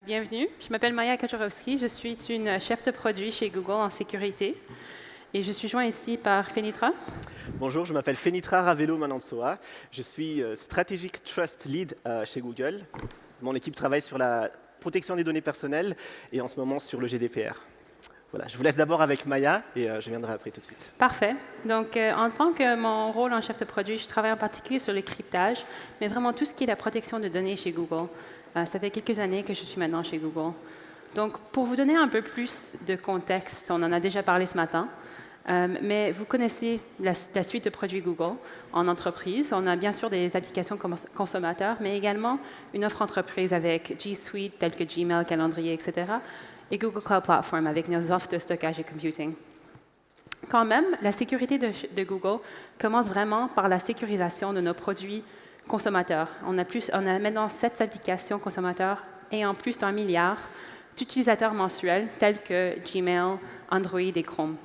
Bienvenue, je m'appelle Maya Kaczorowski, je suis une chef de produit chez Google en sécurité et je suis jointe ici par Fenitra. Bonjour, je m'appelle Fenitra Ravelo Manantsoa. Je suis Strategic Trust Lead chez Google. Mon équipe travaille sur la protection des données personnelles et en ce moment sur le GDPR. Voilà, je vous laisse d'abord avec Maya et je viendrai après tout de suite. Parfait. Donc, en tant que mon rôle en chef de produit, je travaille en particulier sur le cryptage, mais vraiment tout ce qui est la protection de données chez Google. Ça fait quelques années que je suis maintenant chez Google. Donc, pour vous donner un peu plus de contexte, on en a déjà parlé ce matin, mais vous connaissez la suite de produits Google en entreprise. On a bien sûr des applications consommateurs, mais également une offre entreprise avec G Suite, telle que Gmail, calendrier, etc., et Google Cloud Platform avec nos offres de stockage et computing. Quand même, la sécurité de Google commence vraiment par la sécurisation de nos produits consommateurs. On a maintenant 7 applications consommateurs et en plus d'1 milliard d'utilisateurs mensuels tels que Gmail, Android et Chrome.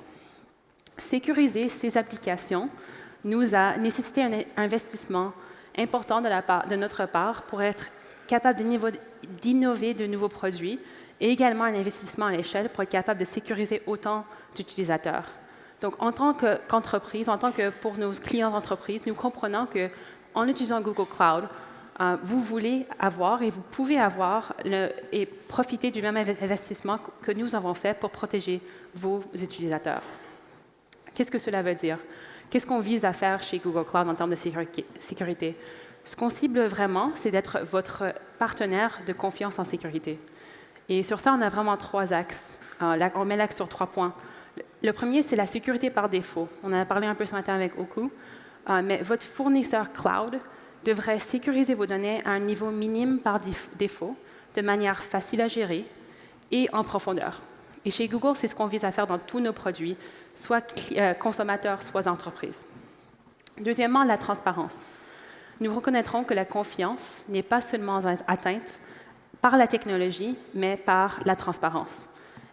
Sécuriser ces applications nous a nécessité un investissement important de notre part pour être capable d'innover de nouveaux produits et également un investissement à l'échelle pour être capable de sécuriser autant d'utilisateurs. Donc, en tant qu'entreprise, en tant que pour nos clients d'entreprise, nous comprenons qu'en utilisant Google Cloud, vous voulez avoir et vous pouvez avoir et profiter du même investissement que nous avons fait pour protéger vos utilisateurs. Qu'est-ce que cela veut dire? Qu'est-ce qu'on vise à faire chez Google Cloud en termes de sécurité? Ce qu'on cible vraiment, c'est d'être votre partenaire de confiance en sécurité. Et sur ça, on a vraiment 3 axes. On met l'axe sur 3 points. Le premier, c'est la sécurité par défaut. On en a parlé un peu ce matin avec Oku, mais votre fournisseur cloud devrait sécuriser vos données à un niveau minime par défaut, de manière facile à gérer et en profondeur. Et chez Google, c'est ce qu'on vise à faire dans tous nos produits, soit consommateurs, soit entreprises. Deuxièmement, la transparence. Nous reconnaîtrons que la confiance n'est pas seulement atteinte par la technologie, mais par la transparence.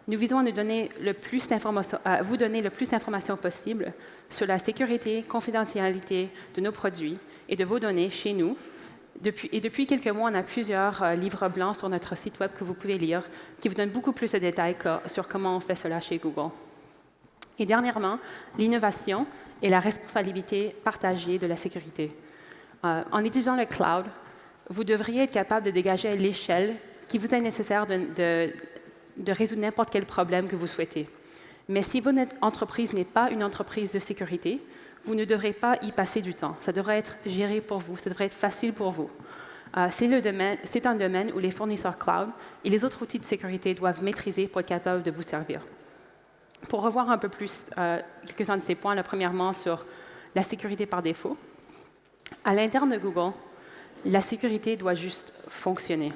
Nous visons à vous donner le plus d'informations possible sur la sécurité, confidentialité de nos produits et de vos données chez nous. Depuis quelques mois, on a plusieurs livres blancs sur notre site web que vous pouvez lire, qui vous donnent beaucoup plus de détails sur comment on fait cela chez Google. Et dernièrement, l'innovation et la responsabilité partagée de la sécurité. En utilisant le cloud, vous devriez être capable de dégager l'échelle qui vous est nécessaire de résoudre n'importe quel problème que vous souhaitez. Mais si votre entreprise n'est pas une entreprise de sécurité, vous ne devrez pas y passer du temps. Ça devrait être géré pour vous, ça devrait être facile pour vous. C'est un domaine où les fournisseurs cloud et les autres outils de sécurité doivent maîtriser pour être capables de vous servir. Pour revoir un peu plus quelques-uns de ces points, premièrement sur la sécurité par défaut. À l'interne de Google, la sécurité doit juste fonctionner.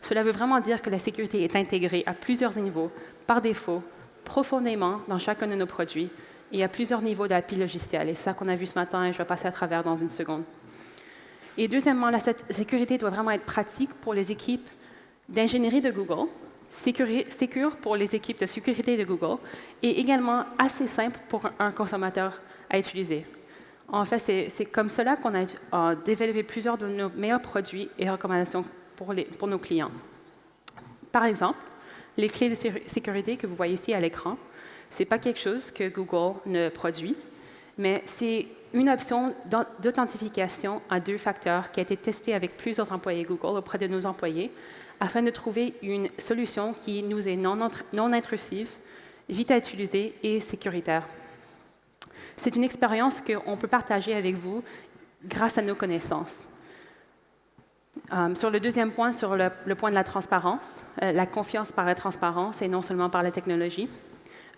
Cela veut vraiment dire que la sécurité est intégrée à plusieurs niveaux, par défaut, profondément dans chacun de nos produits, et à plusieurs niveaux d'API logiciel. Et c'est ça qu'on a vu ce matin et je vais passer à travers dans une seconde. Et deuxièmement, la sécurité doit vraiment être pratique pour les équipes d'ingénierie de Google, sécure pour les équipes de sécurité de Google, et également assez simple pour un consommateur à utiliser. En fait, c'est comme cela qu'on a développé plusieurs de nos meilleurs produits et recommandations pour nos clients. Par exemple, les clés de sécurité que vous voyez ici à l'écran, ce n'est pas quelque chose que Google ne produit, mais c'est une option d'authentification à 2 facteurs qui a été testée avec plusieurs employés Google auprès de nos employés afin de trouver une solution qui nous est non intrusive, vite à utiliser et sécuritaire. C'est une expérience qu'on peut partager avec vous grâce à nos connaissances. Sur le deuxième point, sur le point de la transparence, la confiance par la transparence et non seulement par la technologie.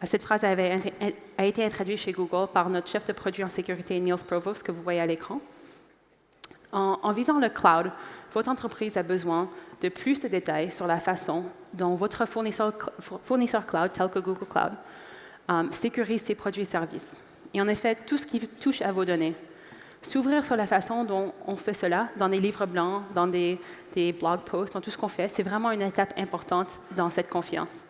Cette phrase a été introduite chez Google par notre chef de produit en sécurité, Niels Provost, que vous voyez à l'écran. En visant le cloud, votre entreprise a besoin de plus de détails sur la façon dont votre fournisseur cloud, tel que Google Cloud, sécurise ses produits et services. Et en effet, tout ce qui touche à vos données. S'ouvrir sur la façon dont on fait cela, dans des livres blancs, dans des blog posts, dans tout ce qu'on fait, c'est vraiment une étape importante dans cette confiance.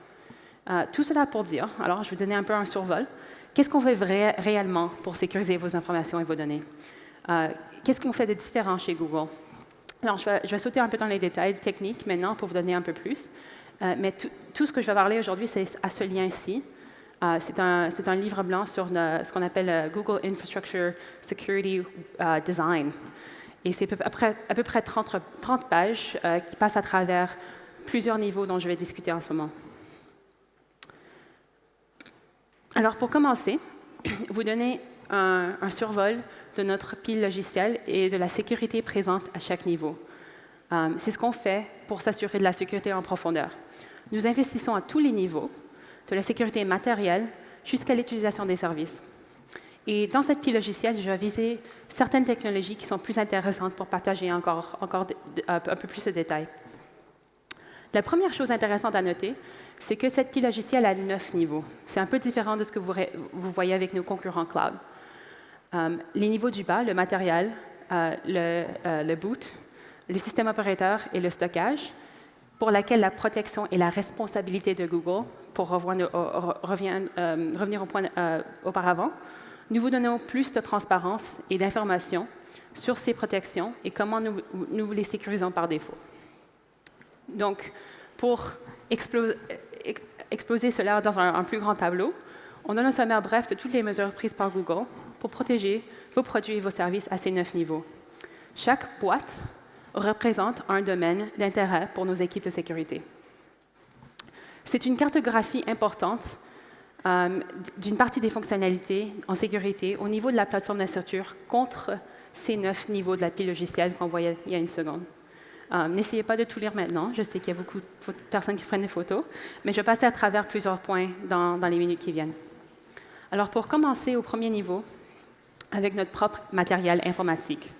Tout cela pour dire, alors je vais vous donner un peu un survol, qu'est-ce qu'on fait réellement pour sécuriser vos informations et vos données? Qu'est-ce qu'on fait de différent chez Google? Alors, je vais sauter un peu dans les détails techniques maintenant pour vous donner un peu plus. Mais tout ce que je vais parler aujourd'hui, c'est à ce lien ici. C'est un livre blanc sur ce qu'on appelle Google Infrastructure Security Design. Et c'est à peu près 30 pages qui passent à travers plusieurs niveaux dont je vais discuter en ce moment. Alors, pour commencer, vous donnez un survol de notre pile logicielle et de la sécurité présente à chaque niveau. C'est ce qu'on fait pour s'assurer de la sécurité en profondeur. Nous investissons à tous les niveaux, de la sécurité matérielle jusqu'à l'utilisation des services. Et dans cette pile logicielle, je vais viser certaines technologies qui sont plus intéressantes pour partager encore un peu plus de détails. La première chose intéressante à noter, c'est que cette pile logicielle a 9 niveaux. C'est un peu différent de ce que vous voyez avec nos concurrents cloud. Les niveaux du bas, le matériel, le boot, le système opérateur et le stockage, pour laquelle la protection est la responsabilité de Google, pour revenir au point auparavant, nous vous donnons plus de transparence et d'informations sur ces protections et comment nous les sécurisons par défaut. Donc, pour exposer cela dans un plus grand tableau, on donne un sommaire bref de toutes les mesures prises par Google pour protéger vos produits et vos services à ces 9 niveaux. Chaque boîte représente un domaine d'intérêt pour nos équipes de sécurité. C'est une cartographie importante d'une partie des fonctionnalités en sécurité au niveau de la plateforme d'infrastructure contre ces 9 niveaux de la pile logicielle qu'on voyait il y a une seconde. N'essayez pas de tout lire maintenant, je sais qu'il y a beaucoup de personnes qui prennent des photos, mais je vais passer à travers plusieurs points dans les minutes qui viennent. Alors pour commencer au premier niveau, avec notre propre matériel informatique.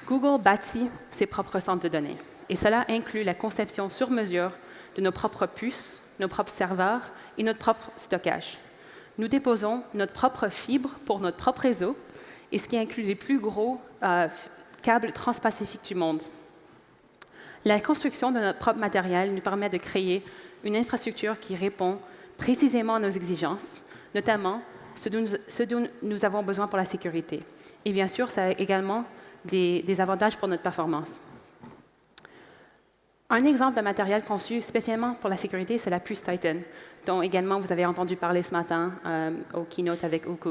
Google bâtit ses propres centres de données, et cela inclut la conception sur mesure de nos propres puces, nos propres serveurs et notre propre stockage. Nous déposons notre propre fibre pour notre propre réseau, et ce qui inclut les plus gros câbles transpacifiques du monde. La construction de notre propre matériel nous permet de créer une infrastructure qui répond précisément à nos exigences, notamment ce dont nous avons besoin pour la sécurité. Et bien sûr, ça a également des avantages pour notre performance. Un exemple de matériel conçu spécialement pour la sécurité, c'est la puce Titan, dont également vous avez entendu parler ce matin au keynote avec Uku.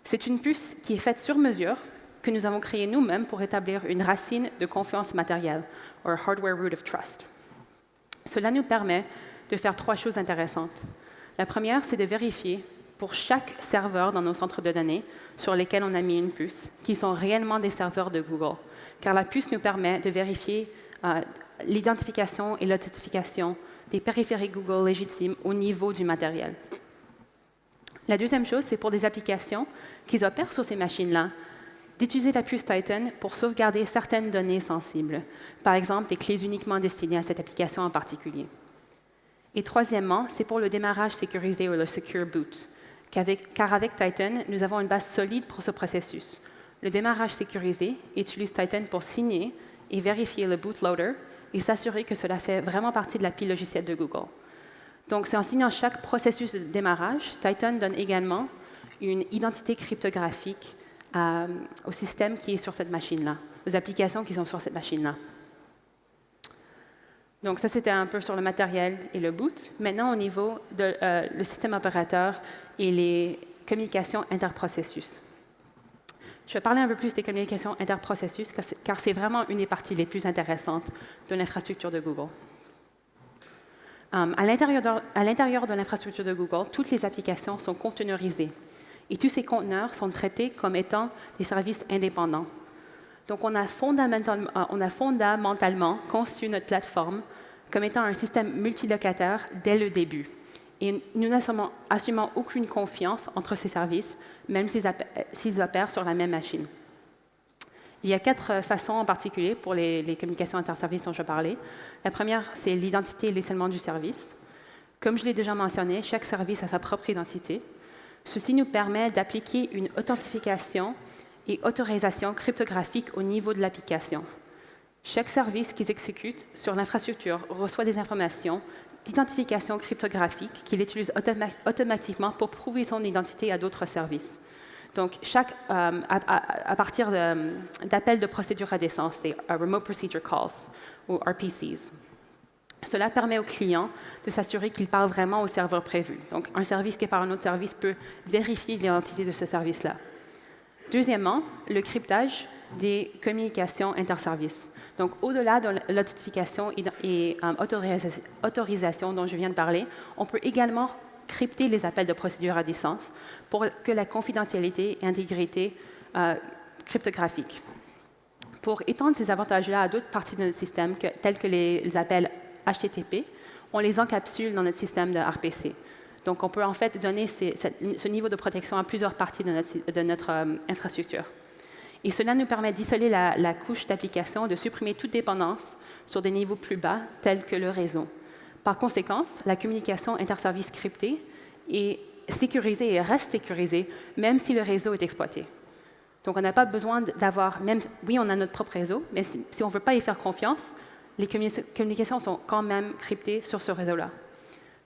C'est une puce qui est faite sur mesure, que nous avons créée nous-mêmes pour établir une racine de confiance matérielle, ou Hardware Root of Trust. Cela nous permet de faire 3 choses intéressantes. La première, c'est de vérifier pour chaque serveur dans nos centres de données sur lesquels on a mis une puce, qui sont réellement des serveurs de Google, car la puce nous permet de vérifier l'identification et l'authentification des périphériques Google légitimes au niveau du matériel. La deuxième chose, c'est pour des applications qui opèrent sur ces machines-là, d'utiliser la puce Titan pour sauvegarder certaines données sensibles, par exemple des clés uniquement destinées à cette application en particulier. Et troisièmement, c'est pour le démarrage sécurisé ou le Secure Boot, car avec Titan, nous avons une base solide pour ce processus. Le démarrage sécurisé utilise Titan pour signer et vérifier le bootloader et s'assurer que cela fait vraiment partie de la pile logicielle de Google. Donc, c'est en signant chaque processus de démarrage, Titan donne également une identité cryptographique au système qui est sur cette machine-là, aux applications qui sont sur cette machine-là. Donc ça, c'était un peu sur le matériel et le boot. Maintenant, au niveau le système opérateur et les communications interprocessus. Je vais parler un peu plus des communications interprocessus, car c'est vraiment une des parties les plus intéressantes de l'infrastructure de Google. À l'intérieur de l'infrastructure de Google, toutes les applications sont conteneurisées. Et tous ces conteneurs sont traités comme étant des services indépendants. Donc, on a fondamentalement conçu notre plateforme comme étant un système multilocataire dès le début. Et nous n'assumons aucune confiance entre ces services, même s'ils opèrent sur la même machine. Il y a 4 façons en particulier pour les communications interservices dont je parlais. La première, c'est l'identité et l'isolement du service. Comme je l'ai déjà mentionné, chaque service a sa propre identité. Ceci nous permet d'appliquer une authentification et autorisation cryptographique au niveau de l'application. Chaque service qui s'exécute sur l'infrastructure reçoit des informations d'identification cryptographique qu'il utilise automatiquement pour prouver son identité à d'autres services. Donc, à partir d'appels de procédure à distance, des Remote Procedure Calls, ou RPCs. Cela permet au client de s'assurer qu'il parle vraiment au serveur prévu. Donc, un service qui parle à un autre service peut vérifier l'identité de ce service-là. Deuxièmement, le cryptage des communications interservices. Donc, au-delà de l'authentification et autorisation dont je viens de parler, on peut également crypter les appels de procédure à distance pour que la confidentialité et intégrité cryptographique. Pour étendre ces avantages-là à d'autres parties de notre système, tels que les appels HTTP, on les encapsule dans notre système de RPC. Donc, on peut en fait donner ce niveau de protection à plusieurs parties de notre infrastructure. Et cela nous permet d'isoler la couche d'application, de supprimer toute dépendance sur des niveaux plus bas, tels que le réseau. Par conséquent, la communication interservice cryptée est sécurisée et reste sécurisée, même si le réseau est exploité. Donc, on n'a pas besoin d'avoir, oui, on a notre propre réseau, mais si on ne veut pas y faire confiance, les communications sont quand même cryptées sur ce réseau-là.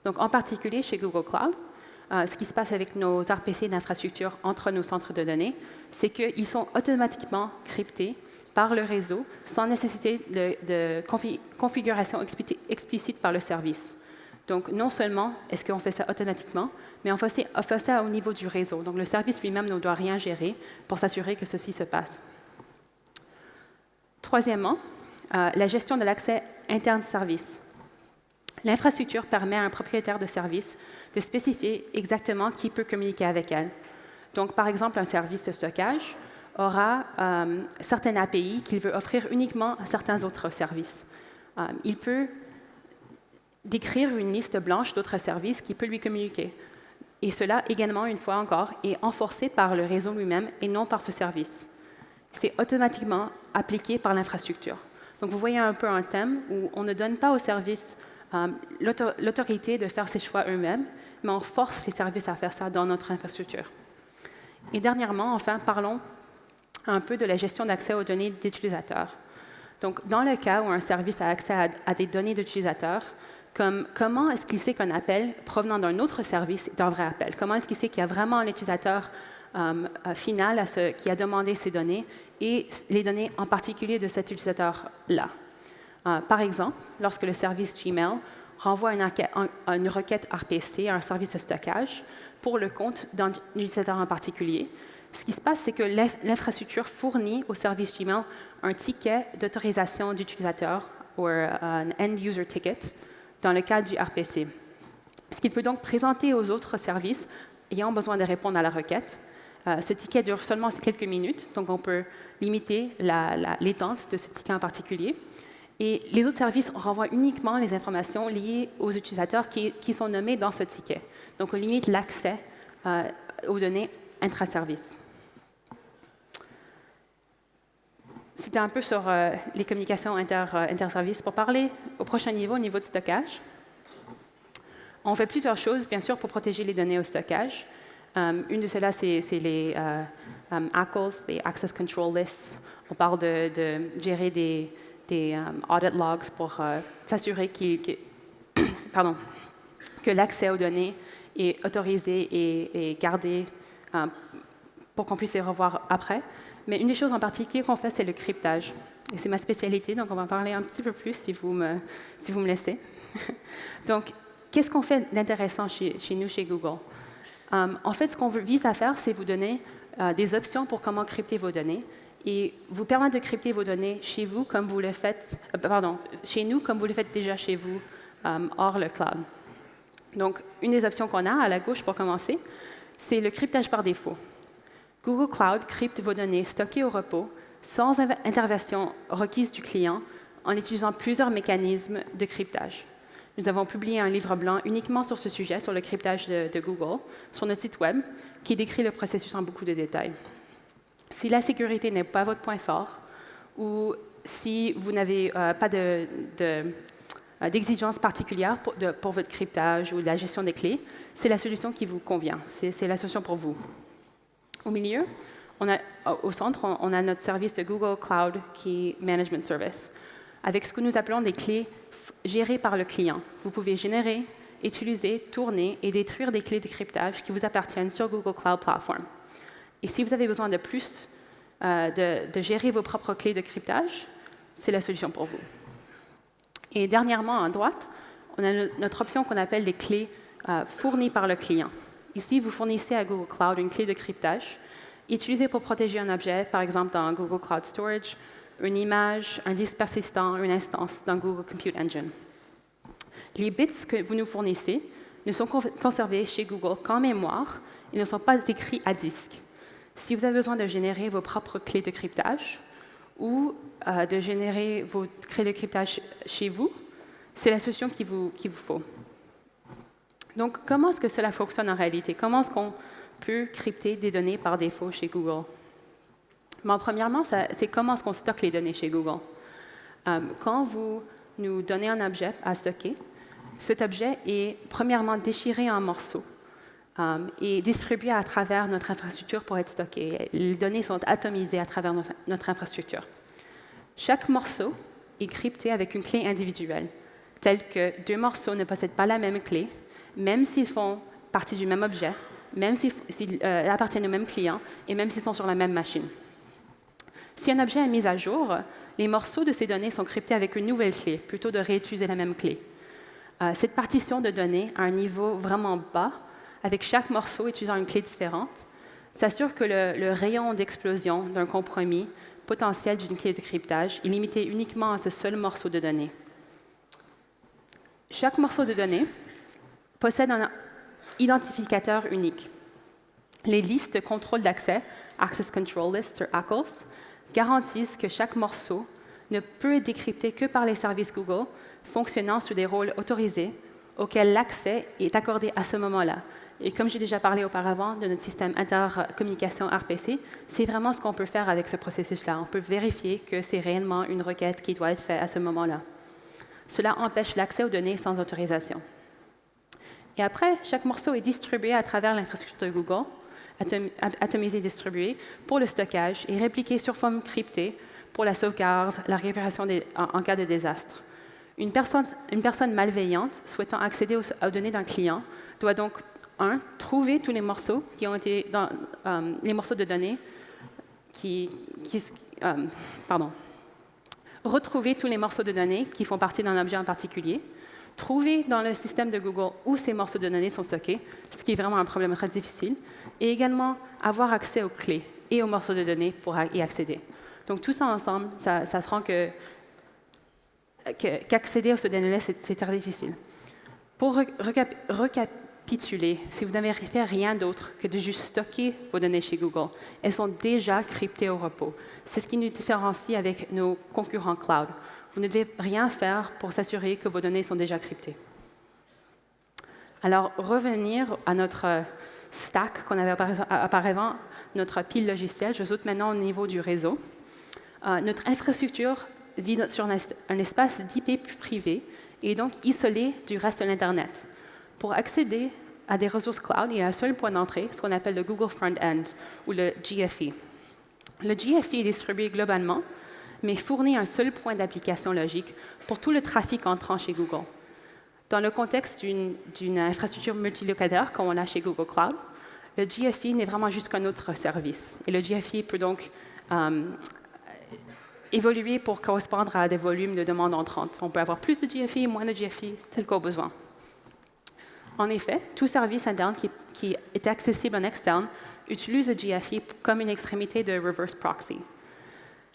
Donc, en particulier chez Google Cloud, ce qui se passe avec nos RPC d'infrastructure entre nos centres de données, c'est qu'ils sont automatiquement cryptés par le réseau sans nécessité de configuration explicite par le service. Donc, non seulement est-ce qu'on fait ça automatiquement, mais on fait ça au niveau du réseau. Donc, le service lui-même ne doit rien gérer pour s'assurer que ceci se passe. Troisièmement, la gestion de l'accès interne-service. L'infrastructure permet à un propriétaire de service de spécifier exactement qui peut communiquer avec elle. Donc, par exemple, un service de stockage aura certaines API qu'il veut offrir uniquement à certains autres services. Il peut décrire une liste blanche d'autres services qui peut lui communiquer. Et cela, également, une fois encore, est enforcé par le réseau lui-même et non par ce service. C'est automatiquement appliqué par l'infrastructure. Donc, vous voyez un peu un thème où on ne donne pas aux services l'autorité de faire ses choix eux-mêmes, mais on force les services à faire ça dans notre infrastructure. Et dernièrement, enfin, parlons un peu de la gestion d'accès aux données d'utilisateurs. Donc, dans le cas où un service a accès à des données d'utilisateurs, comment est-ce qu'il sait qu'un appel provenant d'un autre service est un vrai appel? Comment est-ce qu'il sait qu'il y a vraiment un utilisateur final qui a demandé ces données et les données en particulier de cet utilisateur-là? Par exemple, lorsque le service Gmail renvoie une requête RPC à un service de stockage pour le compte d'un utilisateur en particulier, ce qui se passe, c'est que l'infrastructure fournit au service Gmail un ticket d'autorisation d'utilisateur, ou un end-user ticket, dans le cadre du RPC. Ce qu'il peut donc présenter aux autres services ayant besoin de répondre à la requête. Ce ticket dure seulement quelques minutes, donc on peut limiter l'étente de ce ticket en particulier. Et les autres services renvoient uniquement les informations liées aux utilisateurs qui sont nommés dans ce ticket. Donc, on limite l'accès aux données intra-services. C'était un peu sur les communications inter-services. Pour parler au prochain niveau, au niveau de stockage, on fait plusieurs choses, bien sûr, pour protéger les données au stockage. Une de celles-là, c'est les ACLs, les Access Control Lists. On parle de gérer des audit logs pour s'assurer que l'accès aux données est autorisé et gardé pour qu'on puisse les revoir après. Mais une des choses en particulier qu'on fait, c'est le cryptage. Et c'est ma spécialité, donc on va en parler un petit peu plus si vous me laissez. Donc, qu'est-ce qu'on fait d'intéressant chez nous, chez Google? En fait, ce qu'on vise à faire, c'est vous donner des options pour comment crypter vos données et vous permettre de crypter vos données chez vous comme vous le faites, chez nous comme vous le faites déjà chez vous hors le cloud. Donc, une des options qu'on a à la gauche pour commencer, c'est le cryptage par défaut. Google Cloud crypte vos données stockées au repos sans intervention requise du client en utilisant plusieurs mécanismes de cryptage. Nous avons publié un livre blanc uniquement sur ce sujet, sur le cryptage de Google, sur notre site Web, qui décrit le processus en beaucoup de détails. Si la sécurité n'est pas votre point fort, ou si vous n'avez pas d'exigence particulière pour votre cryptage ou la gestion des clés, c'est la solution qui vous convient. C'est la solution pour vous. Au milieu, au centre, on a notre service de Google Cloud Key Management Service, avec ce que nous appelons des clés gérées par le client. Vous pouvez générer, utiliser, tourner et détruire des clés de cryptage qui vous appartiennent sur Google Cloud Platform. Et si vous avez besoin de plus de gérer vos propres clés de cryptage, c'est la solution pour vous. Et dernièrement, à droite, on a notre option qu'on appelle les clés fournies par le client. Ici, vous fournissez à Google Cloud une clé de cryptage utilisée pour protéger un objet, par exemple dans Google Cloud Storage, une image, un disque persistant, une instance dans Google Compute Engine. Les bits que vous nous fournissez ne sont conservés chez Google qu'en mémoire et ne sont pas écrits à disque. Si vous avez besoin de générer vos propres clés de cryptage ou de générer vos clés de cryptage chez vous, c'est la solution qu'il vous faut. Donc, comment est-ce que cela fonctionne en réalité? Comment est-ce qu'on peut crypter des données par défaut chez Google? Bon, premièrement, c'est comment est-ce qu'on stocke les données chez Google. Quand vous nous donnez un objet à stocker, cet objet est premièrement déchiré en morceaux et distribué à travers notre infrastructure pour être stocké. Les données sont atomisées à travers notre infrastructure. Chaque morceau est crypté avec une clé individuelle, telle que deux morceaux ne possèdent pas la même clé, même s'ils font partie du même objet, même s'ils appartiennent au même client et même s'ils sont sur la même machine. Si un objet est mis à jour, les morceaux de ces données sont cryptés avec une nouvelle clé, plutôt de réutiliser la même clé. Cette partition de données à un niveau vraiment bas, avec chaque morceau utilisant une clé différente, s'assure que le rayon d'explosion d'un compromis potentiel d'une clé de cryptage est limité uniquement à ce seul morceau de données. Chaque morceau de données possède un identificateur unique. Les listes de contrôle d'accès, Access Control List, ou ACLs, garantissent que chaque morceau ne peut être décrypté que par les services Google fonctionnant sous des rôles autorisés auxquels l'accès est accordé à ce moment-là. Et comme j'ai déjà parlé auparavant de notre système intercommunication RPC, c'est vraiment ce qu'on peut faire avec ce processus-là. On peut vérifier que c'est réellement une requête qui doit être faite à ce moment-là. Cela empêche l'accès aux données sans autorisation. Et après, chaque morceau est distribué à travers l'infrastructure de Google, atomisé et distribué, pour le stockage et répliqué sur forme cryptée pour la sauvegarde, la réparation en cas de désastre. Une personne malveillante souhaitant accéder aux données d'un client doit donc, trouver tous les morceaux qui ont été dans les morceaux de données retrouver tous les morceaux de données qui font partie d'un objet en particulier, trouver dans le système de Google où ces morceaux de données sont stockés, ce qui est vraiment un problème très difficile, et également avoir accès aux clés et aux morceaux de données pour y accéder. Donc tout ça ensemble, ça se rend qu'accéder à ces données-là, c'est très difficile. Pour récapituler, si vous n'avez fait rien d'autre que de juste stocker vos données chez Google, elles sont déjà cryptées au repos. C'est ce qui nous différencie avec nos concurrents cloud. Vous ne devez rien faire pour s'assurer que vos données sont déjà cryptées. Alors, revenir à notre stack qu'on avait auparavant, notre pile logicielle, je saute maintenant au niveau du réseau. Notre infrastructure vit sur un espace d'IP privé et donc isolé du reste de l'Internet. Pour accéder à des ressources cloud, il y a un seul point d'entrée, ce qu'on appelle le Google Front-End, ou le GFE. Le GFE est distribué globalement, mais fournit un seul point d'application logique pour tout le trafic entrant chez Google. Dans le contexte d'une infrastructure multilocataire, comme on a chez Google Cloud, le GFE n'est vraiment juste qu'un autre service. Et le GFE peut donc évoluer pour correspondre à des volumes de demandes entrantes. On peut avoir plus de GFE, moins de GFE, tel qu'au besoin. En effet, tout service interne qui est accessible en externe utilise le GFE comme une extrémité de reverse proxy.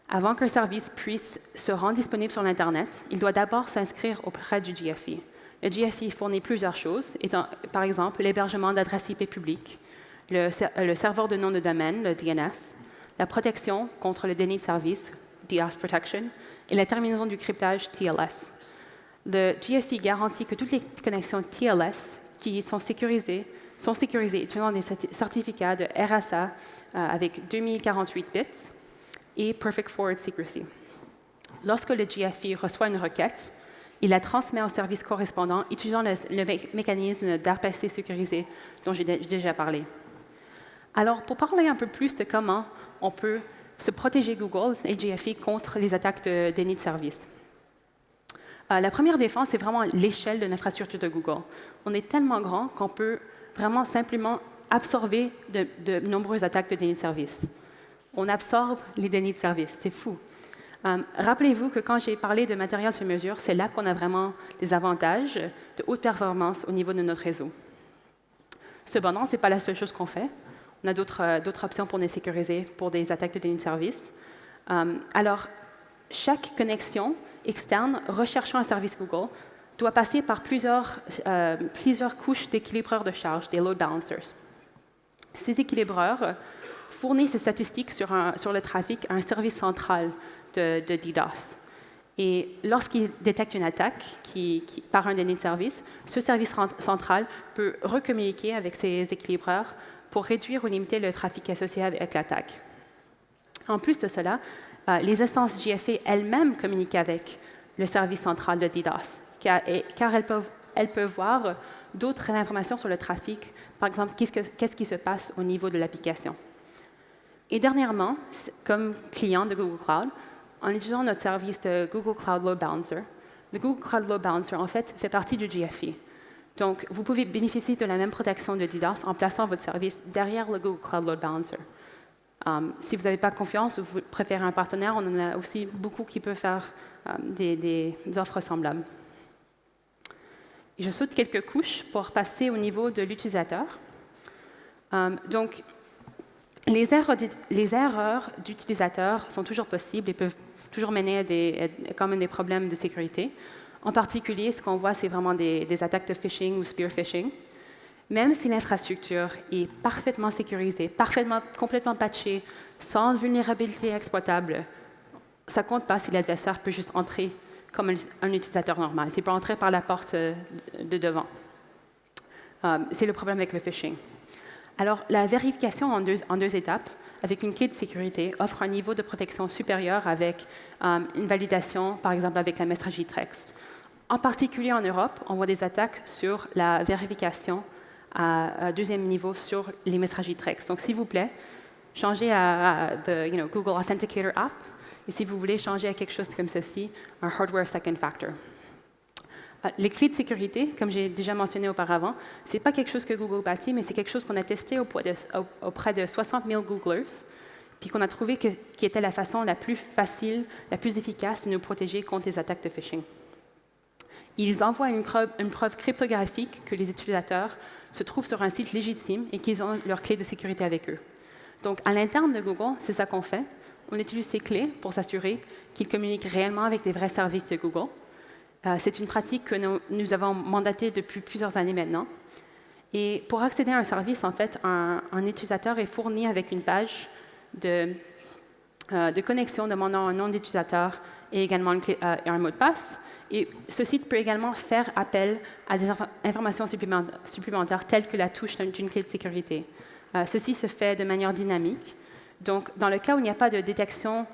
Avant qu'un service puisse se rendre disponible sur l'Internet, il doit d'abord s'inscrire auprès du GFE. Le GFE fournit plusieurs choses, étant, par exemple l'hébergement d'adresses IP publiques, le serveur de nom de domaine, le DNS, la protection contre le déni de service, DDoS Protection, et la terminaison du cryptage, TLS. Le GFE garantit que toutes les connexions TLS qui sont sécurisées utilisant des certificats de RSA avec 2048 bits et Perfect Forward Secrecy. Lorsque le GFE reçoit une requête, il la transmet au service correspondant utilisant le mécanisme d'RPC sécurisé dont j'ai déjà parlé. Alors, pour parler un peu plus de comment on peut se protéger Google et GFE contre les attaques de déni de service. La première défense, c'est vraiment l'échelle de l'infrastructure de Google. On est tellement grand qu'on peut vraiment simplement absorber de nombreuses attaques de déni de service. On absorbe les dénis de service, c'est fou. Rappelez-vous que quand j'ai parlé de matériel sur mesure, c'est là qu'on a vraiment des avantages de haute performance au niveau de notre réseau. Cependant, ce n'est pas la seule chose qu'on fait. On a d'autres options pour nous sécuriser pour des attaques de déni de service. Alors, chaque connexion externe recherchant un service Google doit passer par plusieurs couches d'équilibreurs de charge, des load balancers. Ces équilibreurs fournissent des statistiques sur le trafic à un service central de DDoS. Et lorsqu'il détecte une attaque par un déni de service, ce service central peut recommuniquer avec ces équilibreurs pour réduire ou limiter le trafic associé avec l'attaque. En plus de cela, les instances JFA elles-mêmes communiquent avec le service central de DDoS, car elles peuvent voir d'autres informations sur le trafic, par exemple, qu'est-ce qui se passe au niveau de l'application. Et dernièrement, comme client de Google Cloud, en utilisant notre service de Google Cloud Load Balancer, le Google Cloud Load Balancer, en fait, partie du GFE. Donc, vous pouvez bénéficier de la même protection de DDoS en plaçant votre service derrière le Google Cloud Load Balancer. Si vous n'avez pas confiance ou vous préférez un partenaire, on en a aussi beaucoup qui peuvent faire des offres semblables. Et je saute quelques couches pour passer au niveau de l'utilisateur. Donc, les erreurs d'utilisateurs sont toujours possibles et peuvent toujours mener à quand même des problèmes de sécurité. En particulier, ce qu'on voit, c'est vraiment des attaques de phishing ou spear phishing. Même si l'infrastructure est parfaitement sécurisée, complètement patchée, sans vulnérabilité exploitable, ça ne compte pas si l'adversaire peut juste entrer comme un utilisateur normal. Il peut entrer par la porte de devant. C'est le problème avec le phishing. Alors, la vérification en deux étapes, avec une clé de sécurité, offre un niveau de protection supérieur avec une validation, par exemple avec la messagerie texte. En particulier en Europe, on voit des attaques sur la vérification à deuxième niveau sur les messageries texte. Donc, s'il vous plaît, changez à Google Authenticator App, et si vous voulez changer à quelque chose comme ceci, un Hardware Second Factor. Les clés de sécurité, comme j'ai déjà mentionné auparavant, ce n'est pas quelque chose que Google bâtit, mais c'est quelque chose qu'on a testé auprès de 60 000 Googlers, puis qu'on a trouvé qui était la façon la plus facile, la plus efficace de nous protéger contre les attaques de phishing. Ils envoient une preuve cryptographique que les utilisateurs se trouvent sur un site légitime et qu'ils ont leur clé de sécurité avec eux. Donc, à l'interne de Google, c'est ça qu'on fait. On utilise ces clés pour s'assurer qu'ils communiquent réellement avec des vrais services de Google. C'est une pratique que nous avons mandatée depuis plusieurs années maintenant. Et pour accéder à un service, en fait, un utilisateur est fourni avec une page de connexion demandant un nom d'utilisateur et également un mot de passe. Et ce site peut également faire appel à des informations supplémentaires telles que la touche d'une clé de sécurité. Ceci se fait de manière dynamique. Donc, dans le cas où il n'y a pas de détection,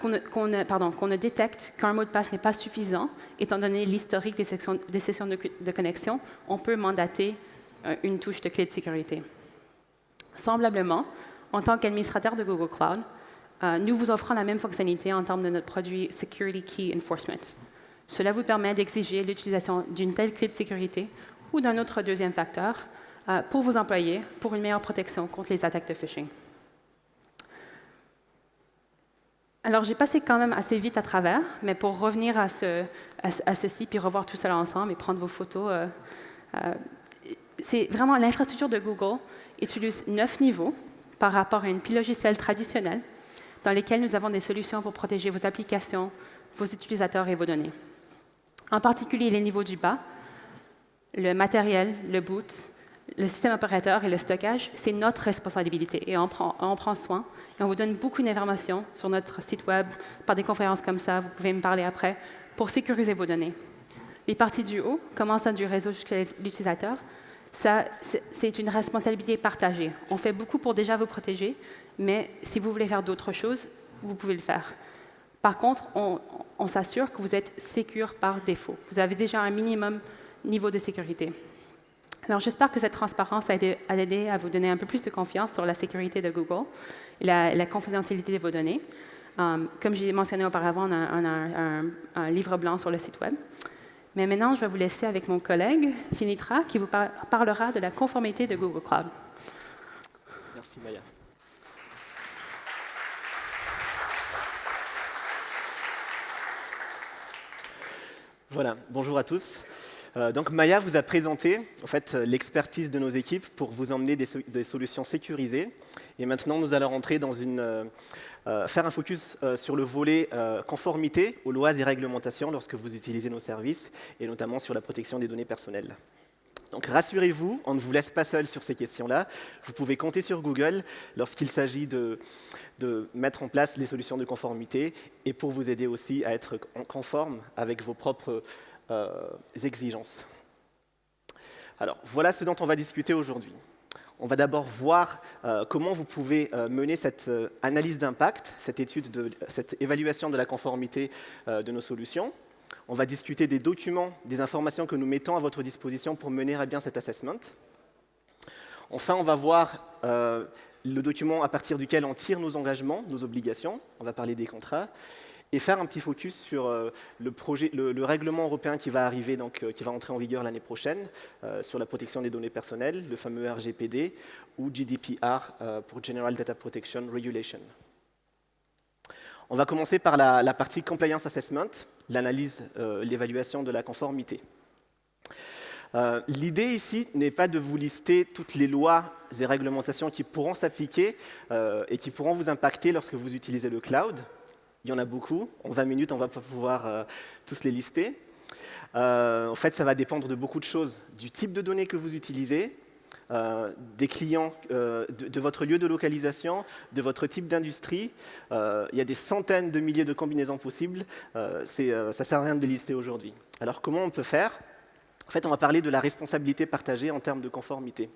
qu'on ne détecte qu'un mot de passe n'est pas suffisant, étant donné l'historique des sessions de connexion, on peut mandater une touche de clé de sécurité. Semblablement, en tant qu'administrateur de Google Cloud, nous vous offrons la même fonctionnalité en termes de notre produit Security Key Enforcement. Cela vous permet d'exiger l'utilisation d'une telle clé de sécurité ou d'un autre deuxième facteur pour vos employés pour une meilleure protection contre les attaques de phishing. Alors, j'ai passé quand même assez vite à travers, mais pour revenir à ceci, puis revoir tout cela ensemble et prendre vos photos, c'est vraiment l'infrastructure de Google utilise 9 niveaux par rapport à une pile logicielle traditionnelle dans lesquels nous avons des solutions pour protéger vos applications, vos utilisateurs et vos données. En particulier, les niveaux du bas, le matériel, le boot, le système opérateur et le stockage, c'est notre responsabilité et on prend soin. Et on vous donne beaucoup d'informations sur notre site web, par des conférences comme ça, vous pouvez me parler après, pour sécuriser vos données. Les parties du haut, commençant du réseau jusqu'à l'utilisateur, c'est une responsabilité partagée. On fait beaucoup pour déjà vous protéger, mais si vous voulez faire d'autres choses, vous pouvez le faire. Par contre, on s'assure que vous êtes sécure par défaut. Vous avez déjà un minimum niveau de sécurité. Alors, j'espère que cette transparence a aidé à vous donner un peu plus de confiance sur la sécurité de Google et la confidentialité de vos données. Comme j'ai mentionné auparavant, on a un livre blanc sur le site web. Mais maintenant, je vais vous laisser avec mon collègue, Finitra, qui vous parlera de la conformité de Google Cloud. Merci Maya. Voilà, bonjour à tous. Donc Maya vous a présenté en fait, l'expertise de nos équipes pour vous emmener des solutions sécurisées. Et maintenant, nous allons rentrer dans faire un focus sur le volet conformité aux lois et réglementations lorsque vous utilisez nos services, et notamment sur la protection des données personnelles. Donc rassurez-vous, on ne vous laisse pas seul sur ces questions-là. Vous pouvez compter sur Google lorsqu'il s'agit de mettre en place les solutions de conformité et pour vous aider aussi à être conforme avec vos propres exigences. Alors, voilà ce dont on va discuter aujourd'hui. On va d'abord voir comment vous pouvez mener cette analyse d'impact, cette évaluation de la conformité de nos solutions. On va discuter des documents, des informations que nous mettons à votre disposition pour mener à bien cet assessment. Enfin, on va voir le document à partir duquel on tire nos engagements, nos obligations. On va parler des contrats. Et faire un petit focus sur le règlement européen qui va arriver, donc, qui va entrer en vigueur l'année prochaine, sur la protection des données personnelles, le fameux RGPD, ou GDPR pour General Data Protection Regulation. On va commencer par la partie Compliance Assessment, l'analyse, l'évaluation de la conformité. L'idée ici n'est pas de vous lister toutes les lois et réglementations qui pourront s'appliquer et qui pourront vous impacter lorsque vous utilisez le cloud. Il y en a beaucoup. En 20 minutes, on ne va pas pouvoir tous les lister. En fait, ça va dépendre de beaucoup de choses. Du type de données que vous utilisez, des clients, de votre lieu de localisation, de votre type d'industrie. Il y a des centaines de milliers de combinaisons possibles. Ça ne sert à rien de les lister aujourd'hui. Alors, comment on peut faire? En fait, on va parler de la responsabilité partagée en termes de conformité.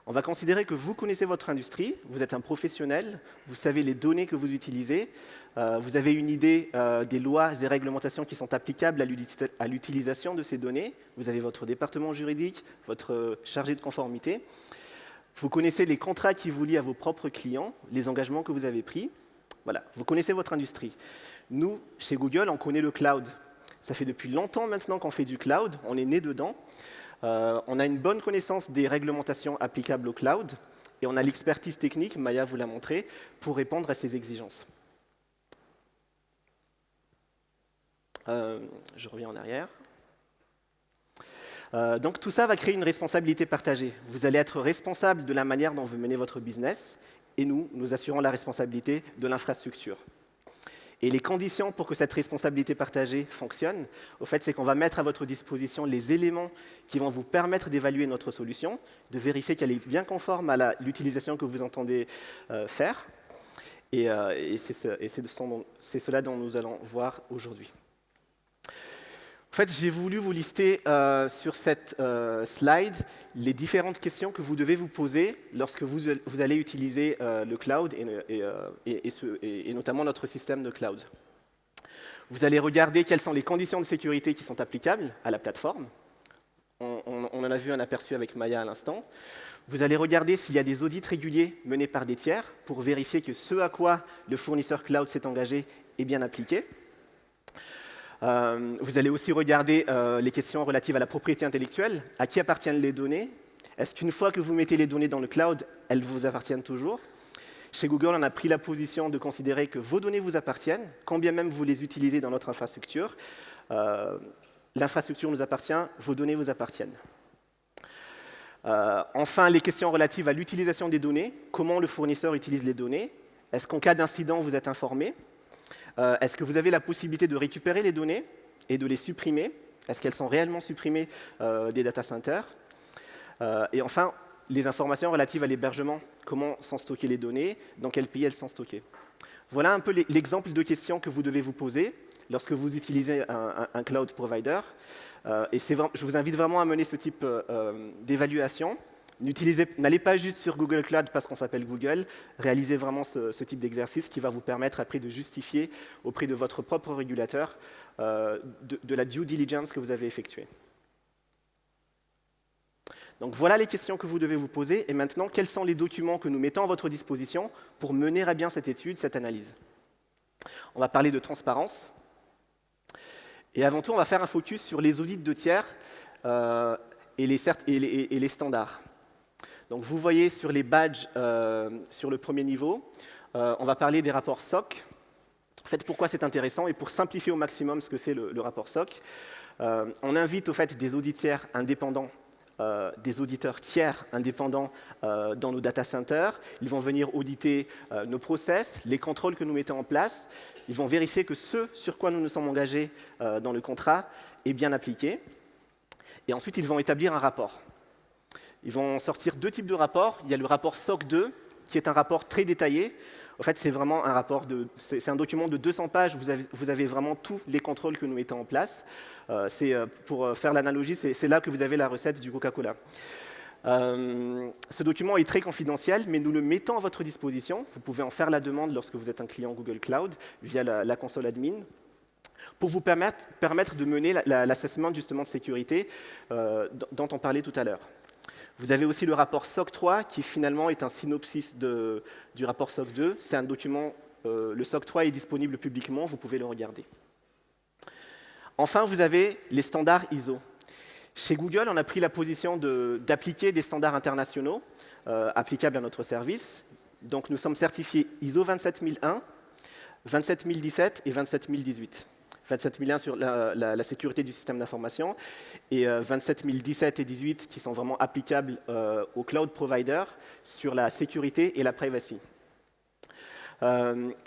On va considérer que vous connaissez votre industrie, vous êtes un professionnel, vous savez les données que vous utilisez, vous avez une idée des lois et réglementations qui sont applicables à l'utilisation de ces données, vous avez votre département juridique, votre chargé de conformité, vous connaissez les contrats qui vous lient à vos propres clients, les engagements que vous avez pris, voilà, vous connaissez votre industrie. Nous, chez Google, on connaît le cloud. Ça fait depuis longtemps maintenant qu'on fait du cloud, on est né dedans. On a une bonne connaissance des réglementations applicables au cloud et on a l'expertise technique, Maya vous l'a montré, pour répondre à ces exigences. Je reviens en arrière. Donc tout ça va créer une responsabilité partagée. Vous allez être responsable de la manière dont vous menez votre business et nous assurons la responsabilité de l'infrastructure. Et les conditions pour que cette responsabilité partagée fonctionne, au fait, c'est qu'on va mettre à votre disposition les éléments qui vont vous permettre d'évaluer notre solution, de vérifier qu'elle est bien conforme à l'utilisation que vous entendez faire. Et c'est cela dont nous allons voir aujourd'hui. En fait, j'ai voulu vous lister sur cette slide les différentes questions que vous devez vous poser lorsque vous allez utiliser le cloud et notamment notre système de cloud. Vous allez regarder quelles sont les conditions de sécurité qui sont applicables à la plateforme. On en a vu un aperçu avec Maya à l'instant. Vous allez regarder s'il y a des audits réguliers menés par des tiers pour vérifier que ce à quoi le fournisseur cloud s'est engagé est bien appliqué. Vous allez aussi regarder les questions relatives à la propriété intellectuelle, à qui appartiennent les données. Est-ce qu'une fois que vous mettez les données dans le cloud, elles vous appartiennent toujours? Chez Google, on a pris la position de considérer que vos données vous appartiennent, quand bien même vous les utilisez dans notre infrastructure. L'infrastructure nous appartient, vos données vous appartiennent. Enfin, les questions relatives à l'utilisation des données, comment le fournisseur utilise les données. Est-ce qu'en cas d'incident, vous êtes informé? Est-ce que vous avez la possibilité de récupérer les données et de les supprimer? Est-ce qu'elles sont réellement supprimées des data centers? Et enfin, les informations relatives à l'hébergement. Comment sont stockées les données? Dans quel pays elles sont stockées? Voilà un peu l'exemple de questions que vous devez vous poser lorsque vous utilisez un cloud provider. Et je vous invite vraiment à mener ce type d'évaluation. N'allez pas juste sur Google Cloud parce qu'on s'appelle Google, réalisez vraiment ce type d'exercice qui va vous permettre après de justifier auprès de votre propre régulateur de la due diligence que vous avez effectuée. Donc voilà les questions que vous devez vous poser. Et maintenant, quels sont les documents que nous mettons à votre disposition pour mener à bien cette étude, cette analyse? On va parler de transparence. Et avant tout, on va faire un focus sur les audits de tiers et les standards. Donc vous voyez sur les badges sur le premier niveau, on va parler des rapports SOC. En fait, pourquoi c'est intéressant et pour simplifier au maximum ce que c'est le rapport SOC, on invite au fait des auditeurs indépendants, des auditeurs tiers indépendants dans nos data centers. Ils vont venir auditer nos process, les contrôles que nous mettons en place. Ils vont vérifier que ce sur quoi nous nous sommes engagés dans le contrat est bien appliqué. Et ensuite, ils vont établir un rapport. Ils vont sortir deux types de rapports. Il y a le rapport SOC 2, qui est un rapport très détaillé. En fait, c'est vraiment un rapport c'est un document de 200 pages. Vous avez vraiment tous les contrôles que nous mettons en place. Pour faire l'analogie, c'est là que vous avez la recette du Coca-Cola. Ce document est très confidentiel, mais nous le mettons à votre disposition. Vous pouvez en faire la demande lorsque vous êtes un client Google Cloud via la console admin, pour vous permettre de mener l'assessment justement de sécurité dont on parlait tout à l'heure. Vous avez aussi le rapport SOC 3 qui finalement est un synopsis du rapport SOC 2. C'est un document, le SOC 3 est disponible publiquement, vous pouvez le regarder. Enfin, vous avez les standards ISO. Chez Google, on a pris la position d'appliquer des standards internationaux applicables à notre service. Donc nous sommes certifiés ISO 27001, 27017 et 27018. 27001 sur la sécurité du système d'information et 27017 et 18 qui sont vraiment applicables aux cloud providers sur la sécurité et la privacy.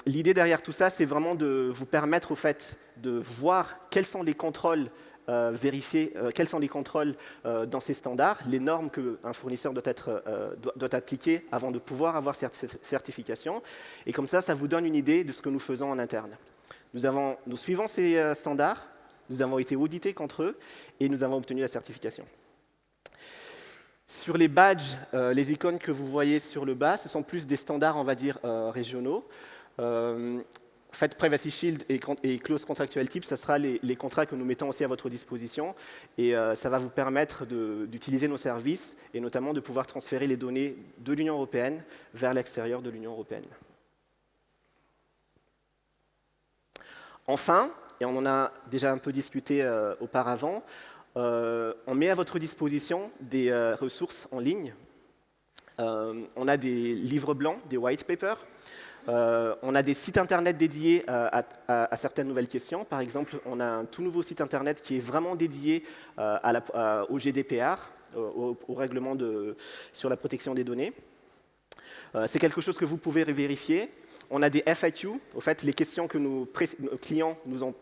L'idée derrière tout ça, c'est vraiment de vous permettre au fait de voir quels sont les contrôles vérifier quels sont les contrôles dans ces standards, les normes qu'un fournisseur doit appliquer avant de pouvoir avoir cette certification. Et comme ça vous donne une idée de ce que nous faisons en interne. Nous suivons ces standards, nous avons été audités contre eux et nous avons obtenu la certification. Sur les badges, les icônes que vous voyez sur le bas, ce sont plus des standards, on va dire, régionaux. En fait, Privacy Shield et Clause Contractual Type, ce sera les contrats que nous mettons aussi à votre disposition. Et ça va vous permettre d'utiliser nos services et notamment de pouvoir transférer les données de l'Union européenne vers l'extérieur de l'Union européenne. Enfin, et on en a déjà un peu discuté auparavant, on met à votre disposition des ressources en ligne. On a des livres blancs, des white papers. On a des sites internet dédiés à certaines nouvelles questions. Par exemple, on a un tout nouveau site internet qui est vraiment dédié au GDPR, au règlement sur la protection des données. C'est quelque chose que vous pouvez vérifier. On a des FAQ, au fait, les questions que nos clients nous ont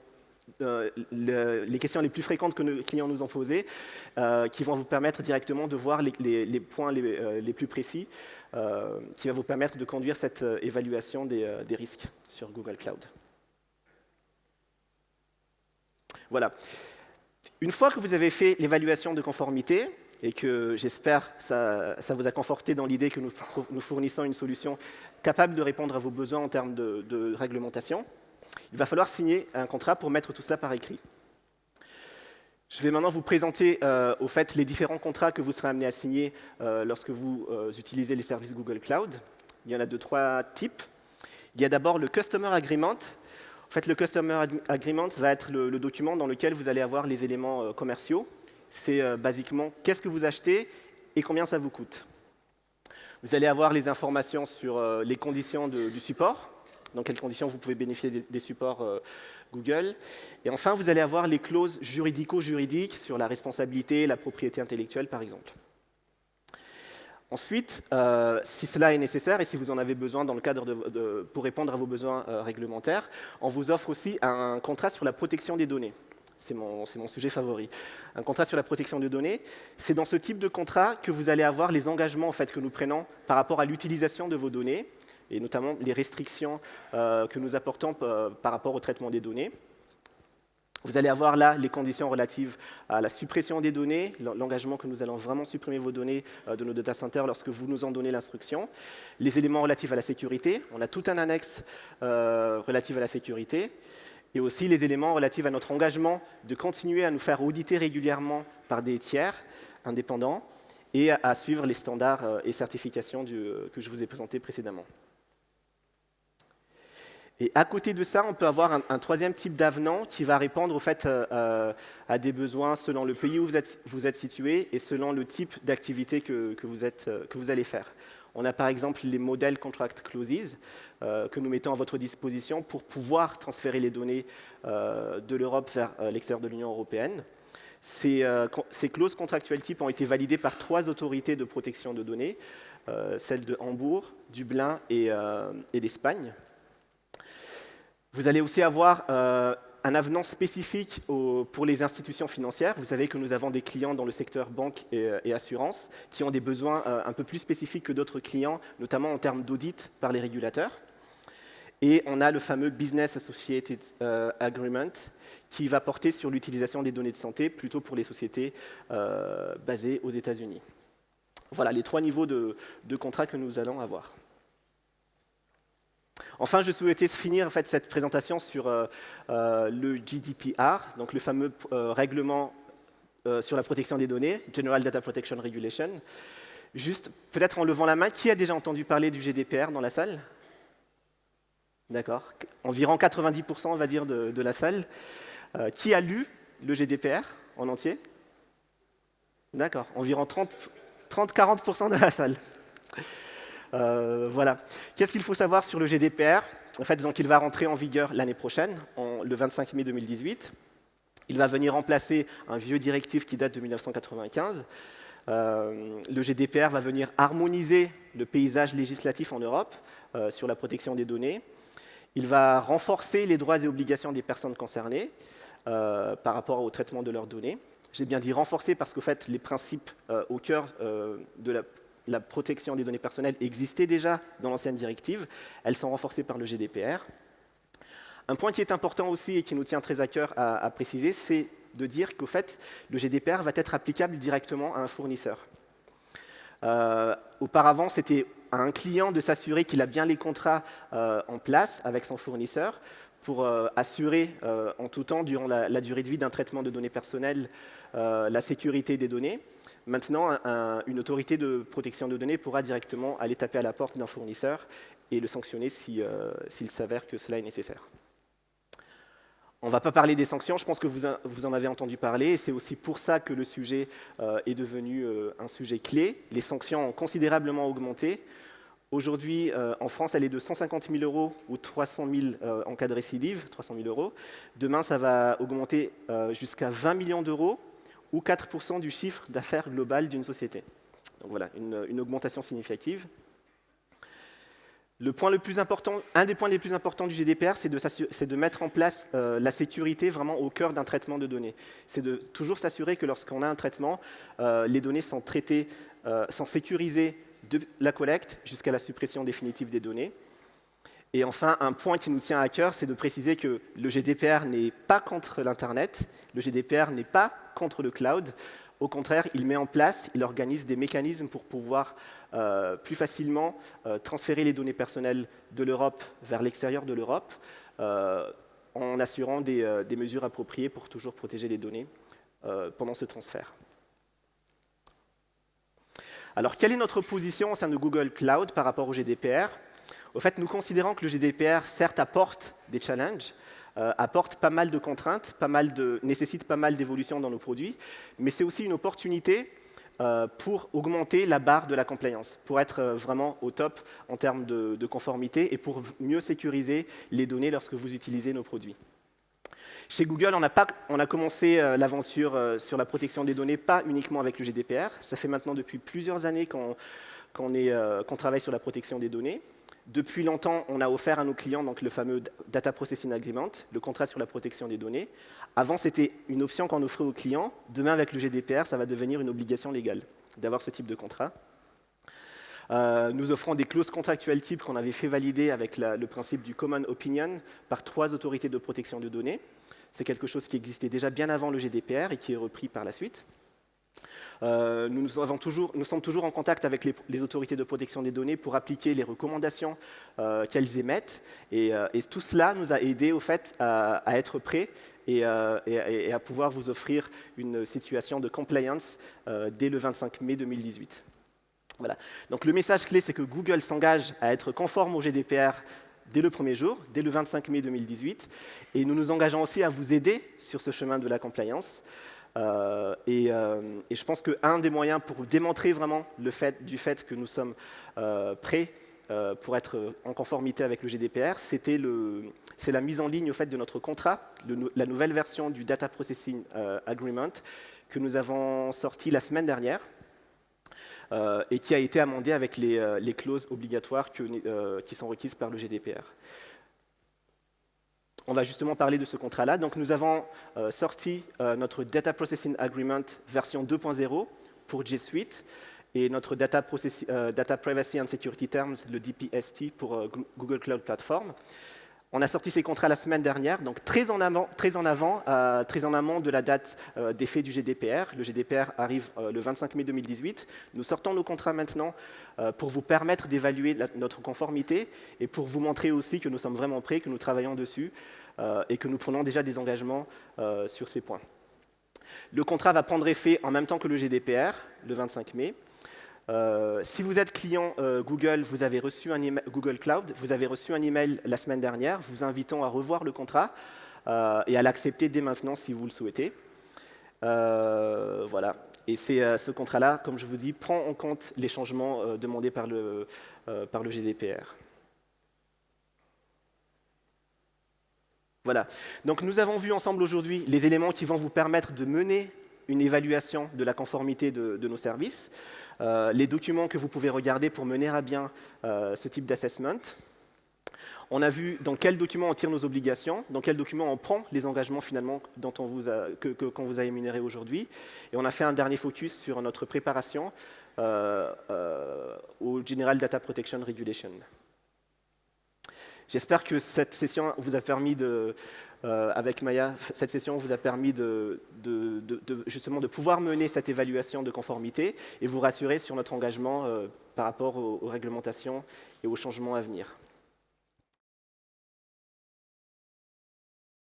les questions les plus fréquentes que nos clients nous ont posées, qui vont vous permettre directement de voir les points les plus précis, qui va vous permettre de conduire cette évaluation des risques sur Google Cloud. Voilà. Une fois que vous avez fait l'évaluation de conformité, et que j'espère ça vous a conforté dans l'idée que nous fournissons une solution capable de répondre à vos besoins en termes de réglementation, il va falloir signer un contrat pour mettre tout cela par écrit. Je vais maintenant vous présenter au fait les différents contrats que vous serez amenés à signer lorsque vous utilisez les services Google Cloud. Il y en a de trois types. Il y a d'abord le Customer Agreement. En fait, le Customer Agreement va être le document dans lequel vous allez avoir les éléments commerciaux. C'est basiquement qu'est-ce que vous achetez et combien ça vous coûte. Vous allez avoir les informations sur les conditions du support, dans quelles conditions vous pouvez bénéficier des supports Google. Et enfin, vous allez avoir les clauses juridico-juridiques sur la responsabilité, la propriété intellectuelle, par exemple. Ensuite, si cela est nécessaire et si vous en avez besoin dans le cadre pour répondre à vos besoins réglementaires, on vous offre aussi un contrat sur la protection des données. C'est mon sujet favori. Un contrat sur la protection des données, c'est dans ce type de contrat que vous allez avoir les engagements en fait, que nous prenons par rapport à l'utilisation de vos données, et notamment les restrictions que nous apportons par rapport au traitement des données. Vous allez avoir là les conditions relatives à la suppression des données, l'engagement que nous allons vraiment supprimer vos données de nos data centers lorsque vous nous en donnez l'instruction, les éléments relatifs à la sécurité, on a tout un annexe relatif à la sécurité, et aussi les éléments relatifs à notre engagement de continuer à nous faire auditer régulièrement par des tiers indépendants et à suivre les standards et certifications que je vous ai présentés précédemment. Et à côté de ça, on peut avoir un troisième type d'avenant qui va répondre au fait, à des besoins selon le pays où vous êtes situé et selon le type d'activité que vous allez faire. On a par exemple les Model Contract Clauses que nous mettons à votre disposition pour pouvoir transférer les données de l'Europe vers l'extérieur de l'Union européenne. Ces clauses contractuelles types ont été validées par 3 autorités de protection de données, celles de Hambourg, Dublin et d'Espagne. Vous allez aussi avoir un avenant spécifique pour les institutions financières. Vous savez que nous avons des clients dans le secteur banque et assurance qui ont des besoins un peu plus spécifiques que d'autres clients, notamment en termes d'audit par les régulateurs. Et on a le fameux Business Associated Agreement qui va porter sur l'utilisation des données de santé plutôt pour les sociétés basées aux États-Unis. Voilà les 3 niveaux de contrats que nous allons avoir. Enfin, je souhaitais finir en fait, cette présentation sur le GDPR, donc le fameux règlement sur la protection des données, General Data Protection Regulation. Juste, peut-être en levant la main, qui a déjà entendu parler du GDPR dans la salle? D'accord. Environ 90%, on va dire, de la salle. Qui a lu le GDPR en entier? D'accord. Environ 30-40% de la salle. Voilà. Qu'est-ce qu'il faut savoir sur le GDPR? En fait, donc, il va rentrer en vigueur l'année prochaine, le 25 mai 2018. Il va venir remplacer un vieux directive qui date de 1995. Le GDPR va venir harmoniser le paysage législatif en Europe sur la protection des données. Il va renforcer les droits et obligations des personnes concernées par rapport au traitement de leurs données. J'ai bien dit renforcer parce qu'en fait, les principes au cœur de la protection des données personnelles existaient déjà dans l'ancienne directive. Elles sont renforcées par le GDPR. Un point qui est important aussi et qui nous tient très à cœur à préciser, c'est de dire qu'au fait, le GDPR va être applicable directement à un fournisseur. Auparavant, c'était à un client de s'assurer qu'il a bien les contrats en place avec son fournisseur pour assurer en tout temps, durant la durée de vie d'un traitement de données personnelles, la sécurité des données. Maintenant, une autorité de protection de données pourra directement aller taper à la porte d'un fournisseur et le sanctionner s'il s'avère que cela est nécessaire. On ne va pas parler des sanctions, je pense que vous en avez entendu parler, et c'est aussi pour ça que le sujet est devenu un sujet clé. Les sanctions ont considérablement augmenté. Aujourd'hui, en France, elle est de 150 000 € ou 300 000 en cas de récidive, 300 000 €. Demain, ça va augmenter jusqu'à 20 millions d'euros ou 4% du chiffre d'affaires global d'une société. Donc voilà, une augmentation significative. Un des points les plus importants du GDPR, c'est de mettre en place la sécurité vraiment au cœur d'un traitement de données. C'est de toujours s'assurer que lorsqu'on a un traitement, les données sont traitées, sont sécurisées de la collecte jusqu'à la suppression définitive des données. Et enfin, un point qui nous tient à cœur, c'est de préciser que le GDPR n'est pas contre l'Internet, le GDPR n'est pas contre le cloud. Au contraire, il met en place, il organise des mécanismes pour pouvoir plus facilement transférer les données personnelles de l'Europe vers l'extérieur de l'Europe en assurant des mesures appropriées pour toujours protéger les données pendant ce transfert. Alors, quelle est notre position au sein de Google Cloud par rapport au GDPR? Au fait, nous considérons que le GDPR, certes, apporte des challenges, apporte pas mal de contraintes, nécessite pas mal d'évolutions dans nos produits, mais c'est aussi une opportunité pour augmenter la barre de la compliance, pour être vraiment au top en termes de conformité et pour mieux sécuriser les données lorsque vous utilisez nos produits. Chez Google, on a commencé l'aventure sur la protection des données, pas uniquement avec le GDPR. Ça fait maintenant depuis plusieurs années qu'on travaille sur la protection des données. Depuis longtemps, on a offert à nos clients donc, le fameux Data Processing Agreement, le contrat sur la protection des données. Avant, c'était une option qu'on offrait aux clients. Demain, avec le GDPR, ça va devenir une obligation légale d'avoir ce type de contrat. Nous offrons des clauses contractuelles types qu'on avait fait valider avec le principe du Common Opinion par 3 autorités de protection de données. C'est quelque chose qui existait déjà bien avant le GDPR et qui est repris par la suite. Nous sommes toujours en contact avec les autorités de protection des données pour appliquer les recommandations qu'elles émettent. Et tout cela nous a aidés au fait à être prêts et à pouvoir vous offrir une situation de compliance dès le 25 mai 2018. Voilà. Donc le message clé, c'est que Google s'engage à être conforme au GDPR dès le premier jour, dès le 25 mai 2018, et nous nous engageons aussi à vous aider sur ce chemin de la compliance. Et je pense qu'un des moyens pour démontrer vraiment du fait que nous sommes prêts pour être en conformité avec le GDPR, c'est la mise en ligne au fait de notre contrat, la nouvelle version du Data Processing Agreement que nous avons sorti la semaine dernière et qui a été amendé avec les clauses obligatoires qui sont requises par le GDPR. On va justement parler de ce contrat-là. Donc nous avons sorti notre Data Processing Agreement version 2.0 pour G Suite et notre Data Privacy and Security Terms, le DPST, pour Google Cloud Platform. On a sorti ces contrats la semaine dernière, donc très en amont de la date d'effet du GDPR. Le GDPR arrive le 25 mai 2018. Nous sortons nos contrats maintenant pour vous permettre d'évaluer notre conformité et pour vous montrer aussi que nous sommes vraiment prêts, que nous travaillons dessus et que nous prenons déjà des engagements sur ces points. Le contrat va prendre effet en même temps que le GDPR, le 25 mai. Si vous êtes client Google, vous avez reçu un email, Google Cloud, vous avez reçu un email la semaine dernière, vous invitons à revoir le contrat et à l'accepter dès maintenant si vous le souhaitez. Voilà. Et ce contrat-là, comme je vous dis, prend en compte les changements demandés par le GDPR. Voilà. Donc nous avons vu ensemble aujourd'hui les éléments qui vont vous permettre de mener une évaluation de la conformité de nos services, les documents que vous pouvez regarder pour mener à bien ce type d'assessment. On a vu dans quels documents on tire nos obligations, dans quels documents on prend les engagements finalement qu'on vous a énumérés aujourd'hui. Et on a fait un dernier focus sur notre préparation au General Data Protection Regulation. J'espère que cette session vous a permis avec Maya, cette session vous a permis justement de pouvoir mener cette évaluation de conformité et vous rassurer sur notre engagement par rapport aux réglementations et aux changements à venir.